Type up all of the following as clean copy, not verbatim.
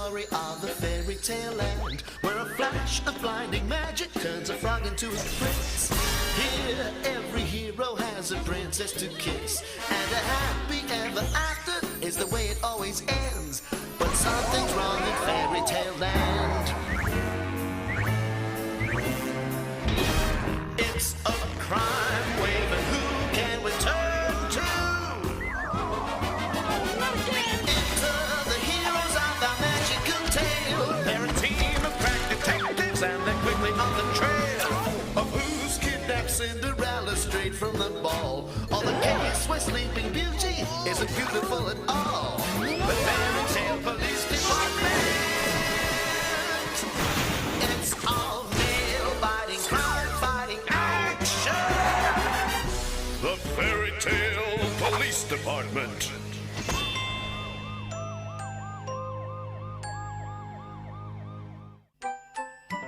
story of the fairy tale land, where a flash of blinding magic turns a frog into a prince. Here, every hero has a princess to kiss, and a happy ever after is the way it always ends. But something's wrong in fairy tale land. It's a crime wave, and who can we turn to? Enter the heroes of our magical tale. They're a team of crack detectives, and they're quickly on the trail of who's kidnapped Cinderella straight from the ball. Or the case where Sleeping Beauty isn't beautiful at all. The fairy tale police department. It's all nail-biting, crime-fighting action. The Fairy Tale Police Department.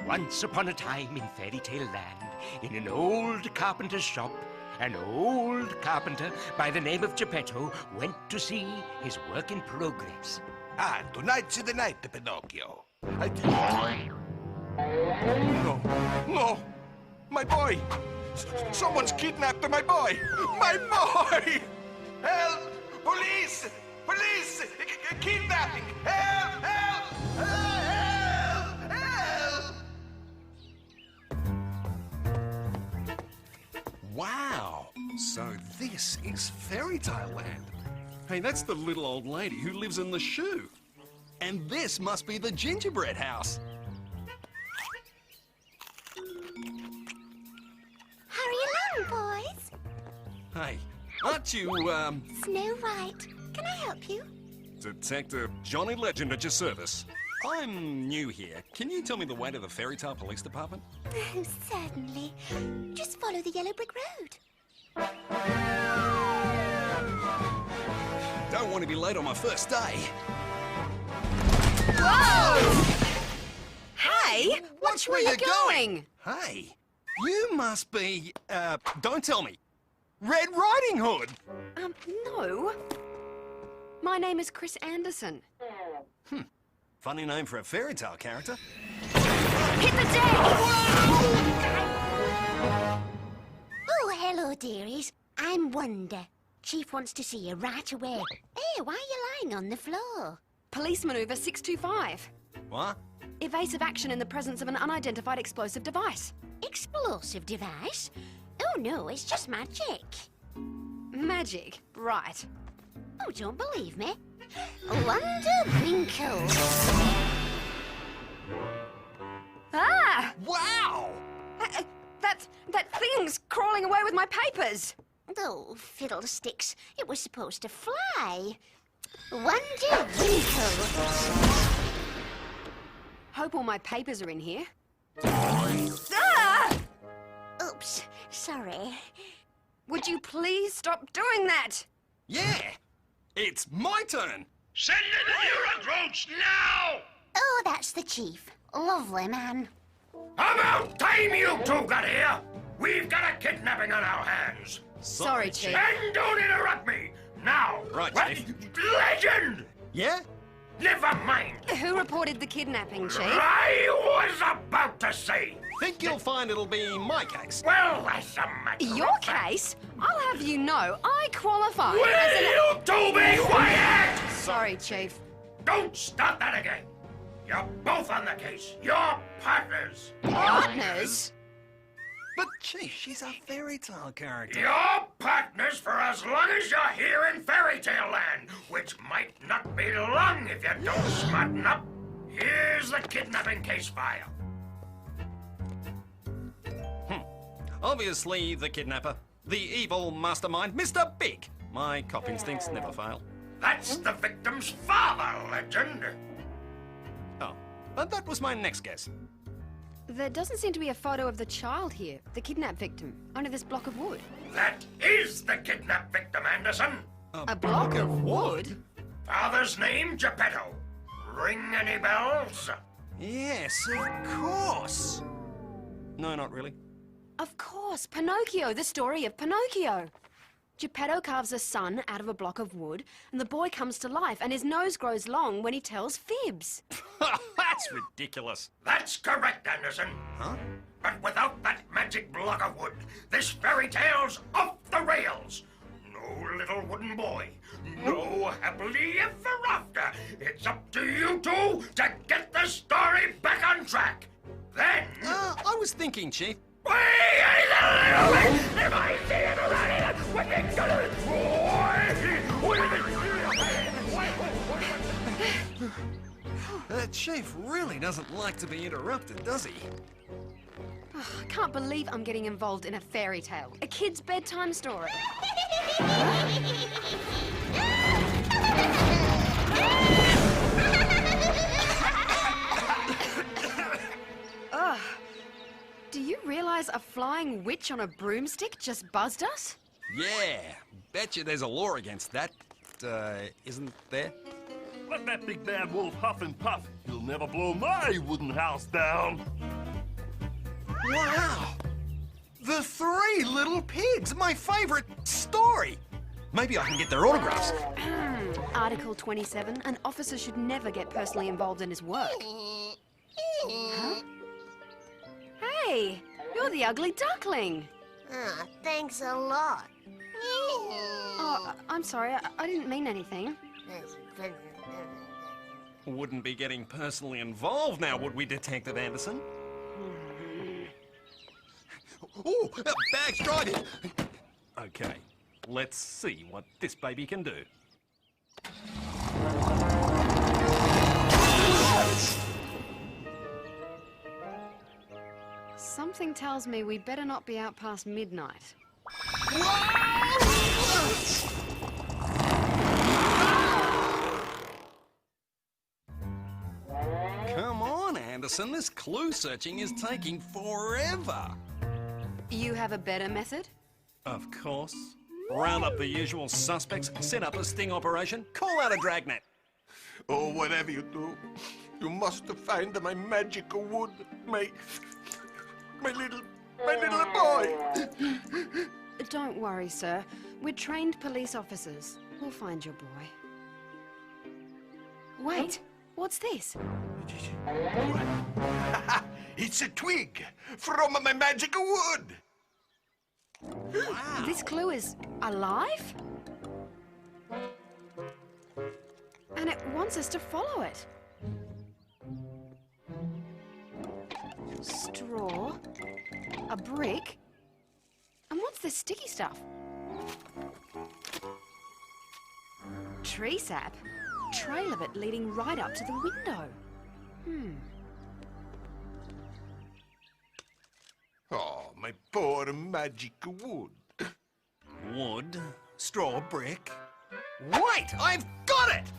Once upon a time in fairy tale land, in an old carpenter's shop, an old carpenter by the name of Geppetto went to see his work in progress. Ah, tonight's the night, Pinocchio. No! My boy! Someone's kidnapped my boy! My boy! Help! Police! Police! Kidnapping! Help! Help! Help! Help! Wow! So this is fairy tale land. Hey, that's the little old lady who lives in the shoe. And this must be the gingerbread house. Hurry along, boys. Hey, aren't you, Snow White. Can I help you? Detective Johnny Legend at your service? I'm new here. Can you tell me the way to the Fairy Tale Police Department? Oh, certainly. Just follow the yellow brick road. Don't want to be late on my first day. Whoa! Hey, watch where you're going. Hey, you must be, don't tell me, Red Riding Hood. No. My name is Chris Anderson. Funny name for a fairy tale character. Hit the deck! Oh, hello, dearies. I'm Wonder. Chief wants to see you right away. Hey, why are you lying on the floor? Police maneuver 625. What? Evasive action in the presence of an unidentified explosive device. Explosive device? Oh, no, it's just magic. Magic, right. Oh, don't believe me? Wonder Winkle. Ah! Wow! That thing's crawling away with my papers. Oh, fiddlesticks. It was supposed to fly. Wonder Winkle. Hope all my papers are in here. Ah! Oops, sorry. Would you please stop doing that? Yeah! It's my turn! Send in the Eurogroups now! Oh, that's the chief. Lovely man. About time you two got here! We've got a kidnapping on our hands! Sorry, Chief. And don't interrupt me! Now! Right, What? Chief. Legend! Yeah? Never mind! Who reported the kidnapping, Chief? I was about to say! Think you'll find it'll be my case. Well, that's a matter Your of fact. case? I'll have you know, I qualify Will as an... you two be quiet? Sorry, Chief. Don't start that again! You're both on the case. You're partners. Partners? But, Chief, she's a fairy tale character. You're partners for as long as you're here in Fairy Tale Land, which might not be long if you don't smarten up. Here's the kidnapping case file. Obviously, the kidnapper. The evil mastermind, Mr. Big. My cop instincts never fail. That's the victim's father, Legend. Oh, but that was my next guess. There doesn't seem to be a photo of the child here, the kidnap victim, under this block of wood. That is the kidnapped victim, Anderson. A block of wood? Father's name, Geppetto. Ring any bells? Yes, of course. No, not really. Of course, Pinocchio, the story of Pinocchio. Geppetto carves a sun out of a block of wood, and the boy comes to life, and his nose grows long when he tells fibs. That's ridiculous. That's correct, Anderson. Huh? But without that magic block of wood, this fairy tale's off the rails. No little wooden boy. No happily ever after. It's up to you two to get the story back on track. Then... I was thinking, Chief. Chief really doesn't like to be interrupted, does he? I can't believe I'm getting involved in a fairy tale, a kid's bedtime story. Ugh. Do you realize a flying witch on a broomstick just buzzed us? Yeah, betcha there's a law against that. Isn't there? Let that big bad wolf huff and puff. He'll never blow my wooden house down. Wow! The Three Little Pigs, my favorite story. Maybe I can get their autographs. Article 27, an officer should never get personally involved in his work. Huh? Hey, you're the ugly duckling. Ah, thanks a lot. Oh, I'm sorry, I didn't mean anything. Wouldn't be getting personally involved now, would we, Detective Anderson? Oh, bag's driving. Okay, let's see what this baby can do. Something tells me we better not be out past midnight. Come on, Anderson, this clue searching is taking forever. You have a better method? Of course. Round up the usual suspects, set up a sting operation, call out a dragnet. Oh, whatever you do, you must find my magical wood, my little boy. Don't worry, sir. We're trained police officers. We'll find your boy. Wait, what's this? It's a twig from my magical wood. Wow. This clue is alive? And it wants us to follow it. Straw, a brick, and what's this sticky stuff? Tree sap, trail of it leading right up to the window. Oh, my poor magical wood. Wood, straw, brick. Wait, I've got it!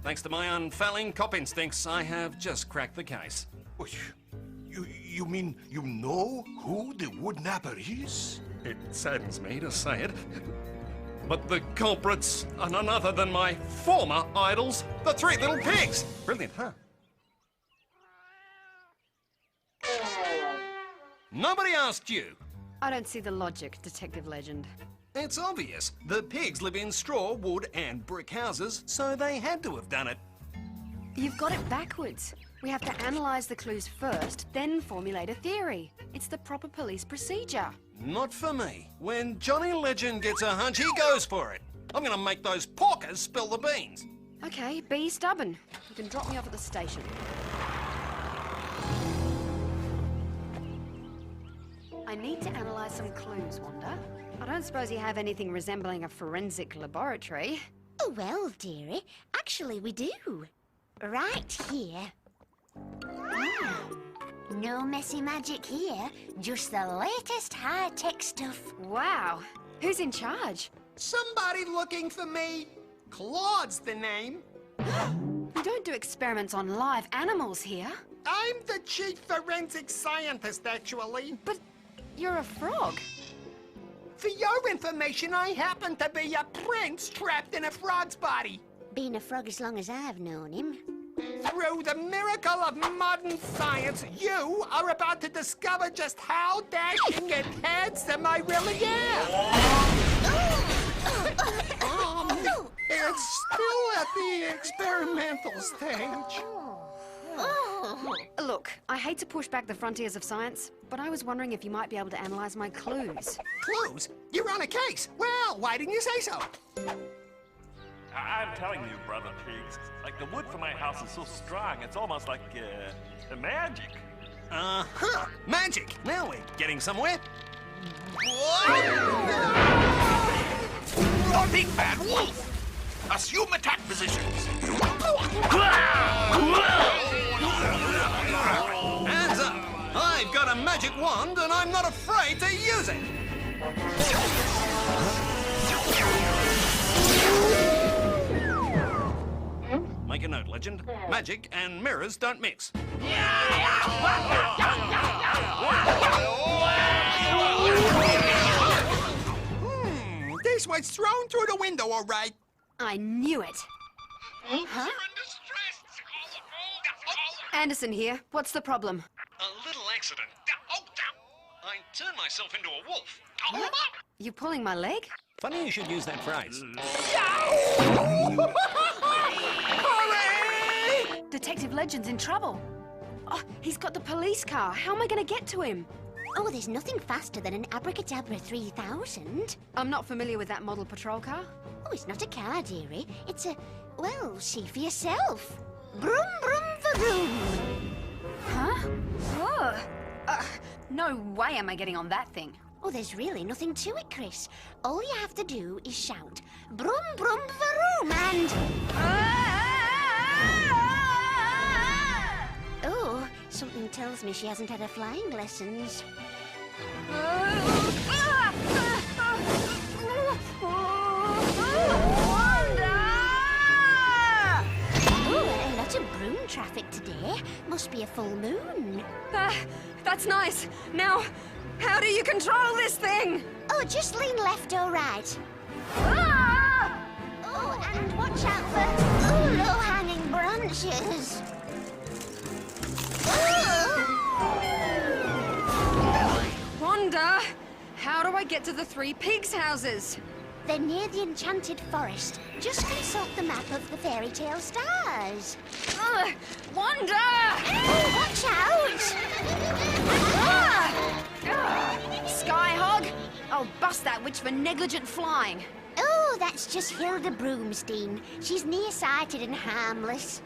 Thanks to my unfailing cop instincts, I have just cracked the case. You mean you know who the woodnapper is? It saddens me to say it, but the culprits are none other than my former idols, the Three Little Pigs. Brilliant, huh? Nobody asked you. I don't see the logic, Detective Legend. It's obvious. The pigs live in straw, wood, and brick houses, so they had to have done it. You've got it backwards. We have to analyze the clues first, then formulate a theory. It's the proper police procedure. Not for me. When Johnny Legend gets a hunch, he goes for it. I'm gonna make those porkers spill the beans. Okay, be stubborn. You can drop me off at the station. I need to analyze some clues, Wanda. I don't suppose you have anything resembling a forensic laboratory. Oh, well, dearie, actually we do. Right here. No messy magic here, just the latest high-tech stuff. Wow. Who's in charge? Somebody looking for me. Claude's the name. We don't do experiments on live animals here. I'm the chief forensic scientist, actually. But you're a frog. For your information, I happen to be a prince trapped in a frog's body. Been a frog as long as I've known him. Through the miracle of modern science, you are about to discover just how dashing and handsome I really am. It's still at the experimental stage. Look, I hate to push back the frontiers of science, but I was wondering if you might be able to analyze my clues. Clues? You're on a case. Well, why didn't you say so? I'm telling you, Brother Pigs, like the wood for my house is so strong, it's almost like magic. Uh-huh. Magic. Now we're getting somewhere. The big bad wolf! Assume attack positions. Hands up. I've got a magic wand and I'm not afraid to use it. Make a note, Legend. Magic and mirrors don't mix. This was thrown through the window, all right. I knew it. Huh? Anderson here. What's the problem? A little accident. I turned myself into a wolf. You pulling my leg? Funny you should use that phrase. Detective Legend's in trouble. Oh, he's got the police car. How am I going to get to him? Oh, there's nothing faster than an Abracadabra 3000. I'm not familiar with that model patrol car. Oh, it's not a car, dearie. It's a... well, see for yourself. Broom, broom, vroom. Huh? Oh. No way am I getting on that thing. Oh, there's really nothing to it, Chris. All you have to do is shout, broom, broom, vroom, and... Oh, something tells me she hasn't had her flying lessons. Oh, a lot of broom traffic today. Must be a full moon. That's nice. Now, how do you control this thing? Oh, just lean left or right. Oh, and watch out for low-hanging branches. Wanda, how do I get to the three pigs' houses? They're near the enchanted forest. Just consult the map of the fairy tale stars. Wanda! Oh, watch out! Skyhog! I'll bust that witch for negligent flying. Oh, that's just Hilda Broomstein. She's nearsighted and harmless.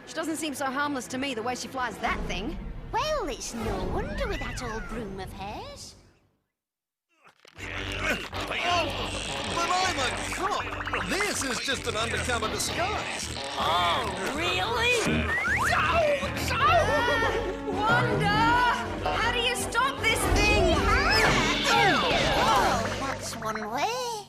She doesn't seem so harmless to me the way she flies that thing. Well, it's no wonder with that old broom of hers. But I'm a cop. This is just an undercover disguise. Wanda! How do you stop this thing? Oh, that's one way.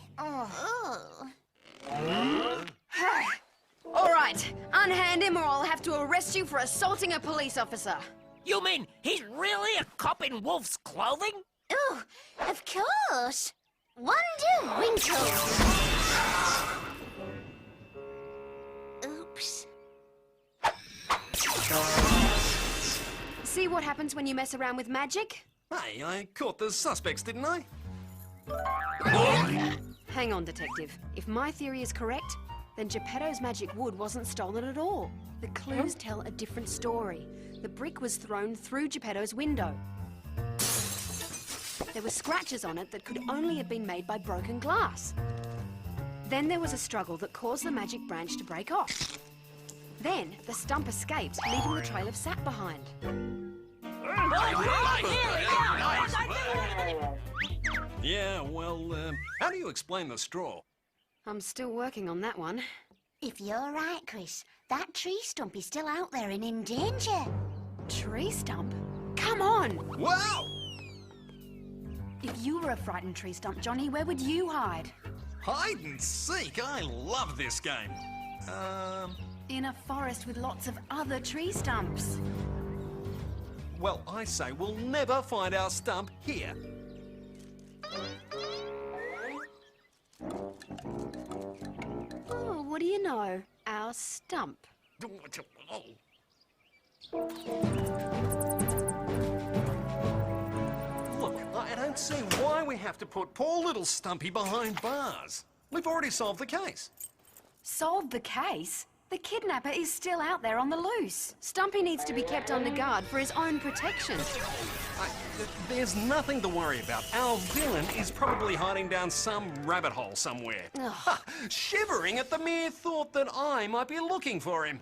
All right, unhand him or I'll have to arrest you for assaulting a police officer. You mean he's really a cop in wolf's clothing? Oh, of course. Wonder Winkles. Oops. See what happens when you mess around with magic? Hey, I caught the suspects, didn't I? Hang on, Detective. If my theory is correct, then Geppetto's magic wood wasn't stolen at all. The clues tell a different story. The brick was thrown through Geppetto's window. There were scratches on it that could only have been made by broken glass. Then there was a struggle that caused the magic branch to break off. Then the stump escaped, leaving the trail of sap behind. Yeah, well, how do you explain the straw? I'm still working on that one. If you're right, Chris, that tree stump is still out there and in danger. Tree stump? Come on! Wow! If you were a frightened tree stump, Johnny, where would you hide? Hide and seek. I love this game. In a forest with lots of other tree stumps. Well, I say we'll never find our stump here. Oh, what do you know? Our stump. Look, I don't see why we have to put poor little Stumpy behind bars. We've already solved the case. Solved the case? The kidnapper is still out there on the loose. Stumpy needs to be kept under guard for his own protection. There's nothing to worry about. Our villain is probably hiding down some rabbit hole somewhere. Ha, shivering at the mere thought that I might be looking for him.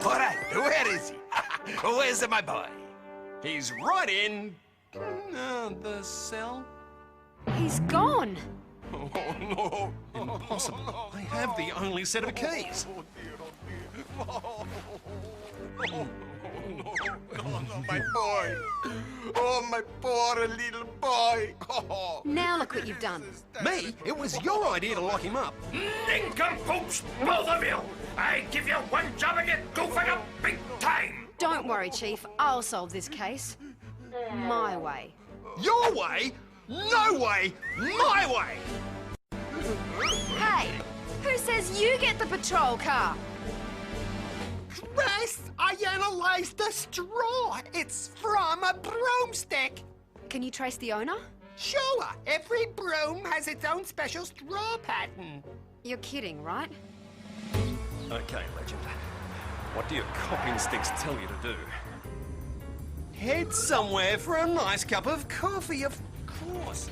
All right, where is he? Where's my boy? He's right in... the cell? He's gone. Oh, no. Impossible. I have the only set of keys. Oh, my boy. Oh, my poor little boy. Oh. Now look what you've done. Me? It was your idea to lock him up. Nincompoops, both of you! I give you one job and you goofing up big time! Don't worry, Chief. I'll solve this case. My way. Your way? No way! My way! Hey, who says you get the patrol car? Chris, I analyzed the straw. It's from a broomstick. Can you trace the owner? Sure, every broom has its own special straw pattern. You're kidding, right? Okay, Legend. What do your cop instincts tell you to do? Head somewhere for a nice cup of coffee, of course.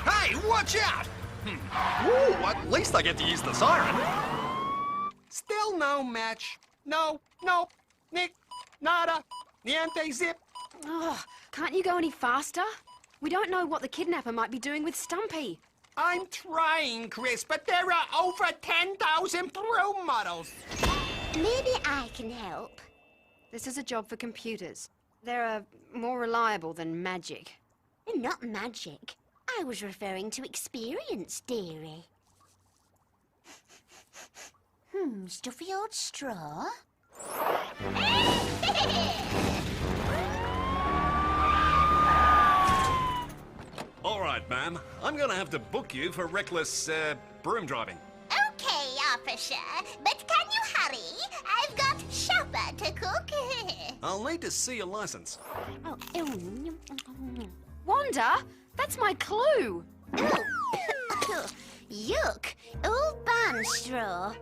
Hey, watch out! Ooh, at least I get to use the siren. Still no match. No, Nick, nada, niente, zip. Oh, can't you go any faster? We don't know what the kidnapper might be doing with Stumpy. I'm trying, Chris, but there are over 10,000 broom models. Maybe I can help. This is a job for computers. They're more reliable than magic. Not magic. I was referring to experience, dearie. Stuffy old straw. All right, ma'am. I'm gonna have to book you for reckless, broom driving. Okay, officer, but can you hurry? I've got supper to cook. I'll need to see your license. Wanda, that's my clue. Yuck! Old barn straw.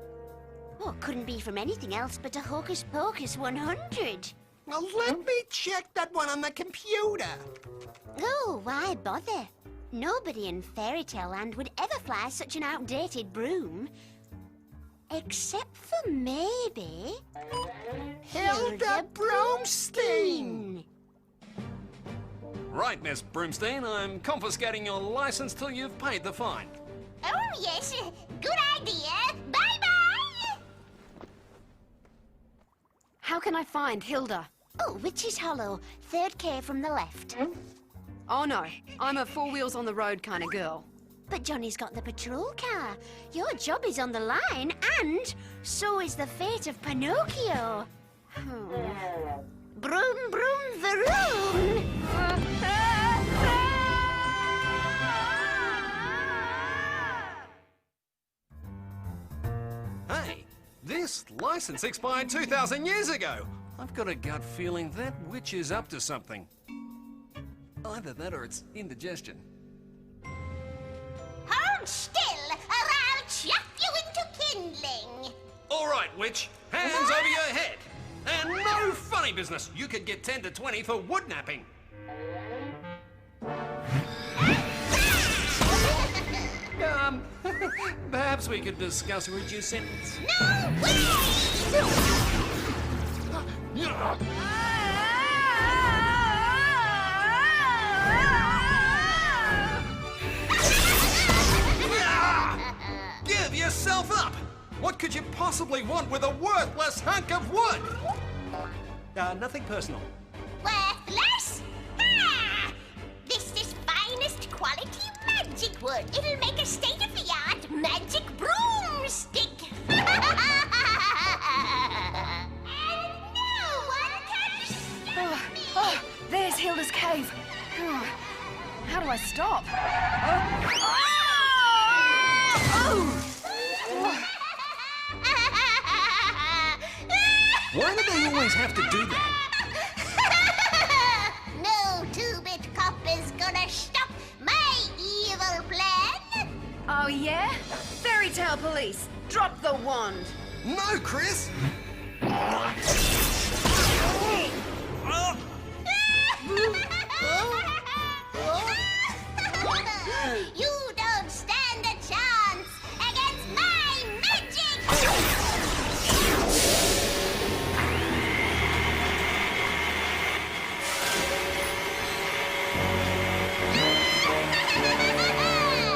Oh, couldn't be from anything else but a Hocus Pocus 100. Well, let me check that one on the computer. Oh, why bother? Nobody in Fairy Tale Land would ever fly such an outdated broom. Except for maybe... Hilda Broomstein! Right, Miss Broomstein, I'm confiscating your license till you've paid the fine. Oh, yes. Good idea. Bye-bye. How can I find Hilda? Oh, Witch's Hollow. 3rd K from the left. Oh no, I'm a four wheels on the road kind of girl. But Johnny's got the patrol car. Your job is on the line, and so is the fate of Pinocchio. Broom, broom, vroom. Hey, this license expired 2,000 years ago. I've got a gut feeling that witch is up to something. Either that or it's indigestion. Hold still, or I'll chuck you into kindling. All right, witch, hands over your head. And no funny business. You could get 10 to 20 for wood napping. Perhaps we could discuss a reduced sentence. No way! Give yourself up! What could you possibly want with a worthless hunk of wood? Nothing personal. Worthless? Ah! This is finest quality magic wood. It'll make a state-of-the-art magic broomstick. And no one can stop me. Oh, there's Hilda's cave. How do I stop? Why do they always have to do that? No two-bit cop is gonna stop my evil plan. Oh yeah? Fairy tale police, drop the wand. No, Chris! You don't stand a chance against my magic!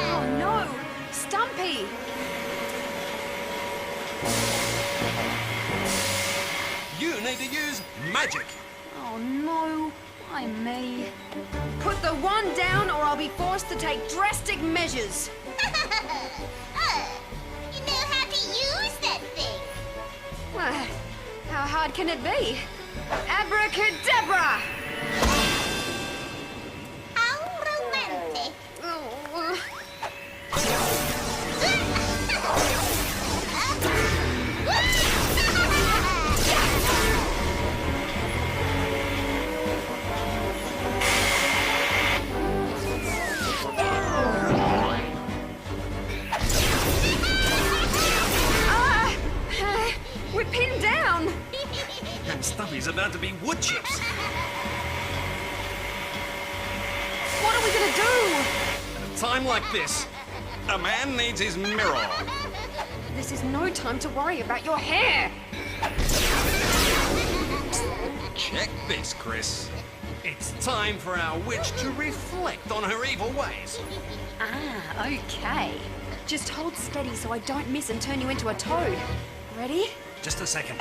Oh no! Stumpy! You need to use magic. Oh no, why me? Put the wand down or I'll be forced to take drastic measures. You know how to use that thing. How hard can it be? Abracadabra! How romantic. Oh, we're pinned down! And Stumpy's about to be wood chips. What are we gonna do? At a time like this, a man needs his mirror. This is no time to worry about your hair! Check this, Chris. It's time for our witch to reflect on her evil ways. Ah, okay. Just hold steady so I don't miss and turn you into a toad. Ready? Just a second.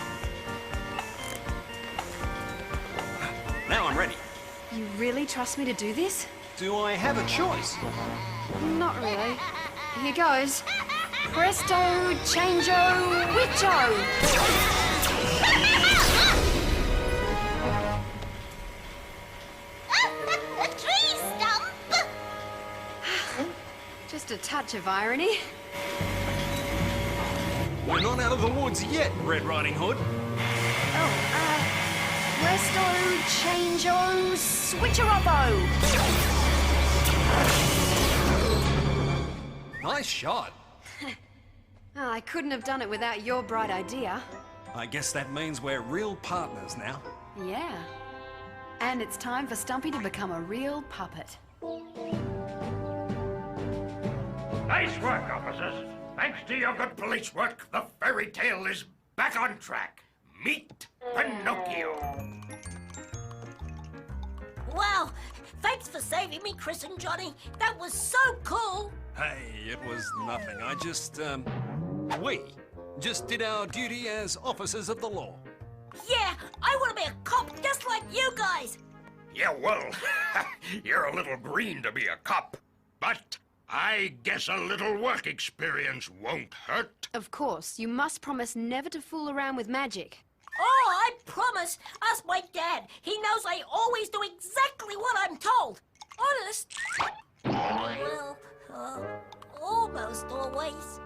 Now I'm ready. You really trust me to do this? Do I have a choice? Not really. Here goes. Presto, changeo, witcho! A tree stump! Just a touch of irony. We're not out of the woods yet, Red Riding Hood. Oh, presto, changeo, switcheroppo! Nice shot. Oh, I couldn't have done it without your bright idea. I guess that means we're real partners now. Yeah. And it's time for Stumpy to become a real puppet. Nice work, officers. Thanks to your good police work, the fairy tale is back on track. Meet Pinocchio. Wow, thanks for saving me, Chris and Johnny. That was so cool. Hey, it was nothing. We just did our duty as officers of the law. Yeah, I want to be a cop just like you guys. Yeah, well, you're a little green to be a cop, but I guess a little work experience won't hurt. Of course, you must promise never to fool around with magic. Oh, I promise. Ask my dad. He knows I always do exactly what I'm told. Honest. Well, almost always.